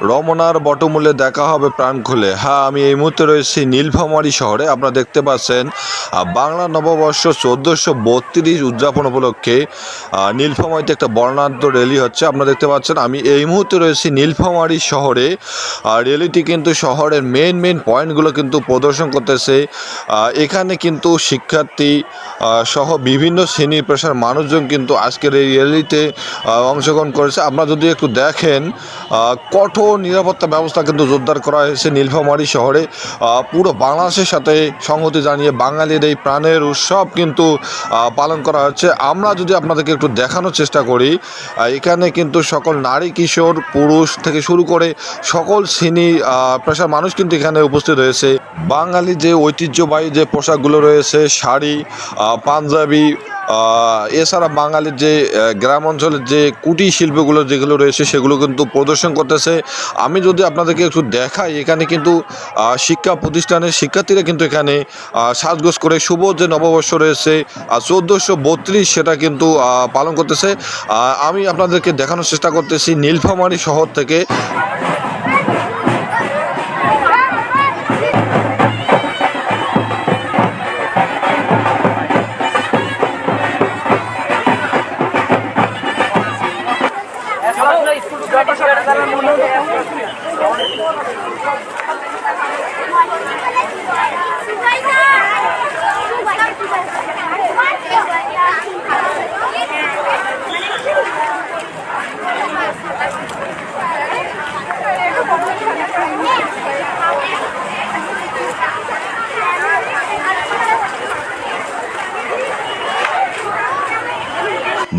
রমনার বটমূলে দেখা হবে প্রাণ খুলে। হ্যাঁ, আমি এই মুহূর্তে রয়েছি নীলফামারী শহরে। আপনারা দেখতে পাচ্ছেন বাংলা নববর্ষ 1432 উদযাপন উপলক্ষে নীলফামারীতে একটা বর্ণাঢ্য র্যালি হচ্ছে। আপনারা দেখতে পাচ্ছেন আমি এই মুহূর্তে রয়েছি নীলফামারী শহরে। র্যালিটি কিন্তু শহরের মেন পয়েন্টগুলো কিন্তু প্রদর্শন করতেছে। এখানে কিন্তু শিক্ষার্থী সহ বিভিন্ন শ্রেণী পেশার মানুষজন কিন্তু আজকের এই র্যালিতে অংশগ্রহণ করেছে। আপনারা যদি একটু দেখেন কঠোর নিরাপত্তা ব্যবস্থা কিন্তু জোরদার করা হয়েছে নীলফামারী শহরে। পুরো বাংলাদেশের সাথে সংহতি জানিয়ে বাঙালির এই প্রাণের উৎসব কিন্তু পালন করা হচ্ছে। আমরা যদি আপনাদেরকে একটু দেখানোর চেষ্টা করি, এখানে কিন্তু সকল নারী কিশোর পুরুষ থেকে শুরু করে সকল শ্রেণী পেশার মানুষ কিন্তু এখানে উপস্থিত হয়েছে। বাঙালি যে ঐতিহ্যবাহী যে পোশাকগুলো রয়েছে, শাড়ি, পাঞ্জাবি, এছাড়া বাঙালির যে গ্রাম অঞ্চলের যে কুটির শিল্পগুলো যেগুলো রয়েছে সেগুলো কিন্তু প্রদর্শন করতেছে। আমি যদি আপনাদেরকে একটু দেখাই, এখানে কিন্তু শিক্ষা প্রতিষ্ঠানের শিক্ষার্থীরা কিন্তু এখানে সাজগোজ করে শুভ যে নববর্ষ রয়েছে 1432 সেটা কিন্তু পালন করতেছে। আমি আপনাদেরকে দেখানোর চেষ্টা করতেছি নীলফামারী শহর থেকে।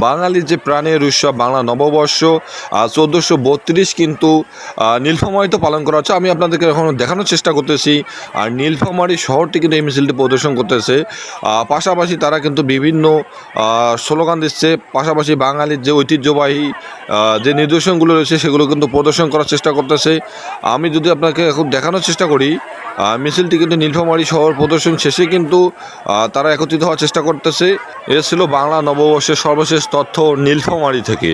বাঙালির যে প্রাণের উৎসব বাংলা নববর্ষ 1432 কিন্তু নীলফামারীতে পালন করা হচ্ছে। আমি আপনাদেরকে এখন দেখানোর চেষ্টা করতেছি। আর নীলফামারী শহরটি কিন্তু এই মিছিলটি প্রদর্শন করতেছে। পাশাপাশি তারা কিন্তু বিভিন্ন স্লোগান দিচ্ছে, পাশাপাশি বাঙালির যে ঐতিহ্যবাহী যে নিদর্শনগুলো রয়েছে সেগুলো কিন্তু প্রদর্শন করার চেষ্টা করতেছে। আমি যদি আপনাকে এখন দেখানোর চেষ্টা করি, মিছিলটি কিন্তু নীলফামারী শহর প্রদর্শন শেষে কিন্তু তারা একত্রিত হওয়ার চেষ্টা করতেছে। এ ছিল বাংলা নববর্ষের সর্বশেষ তথ্য নীলফামারী থেকে।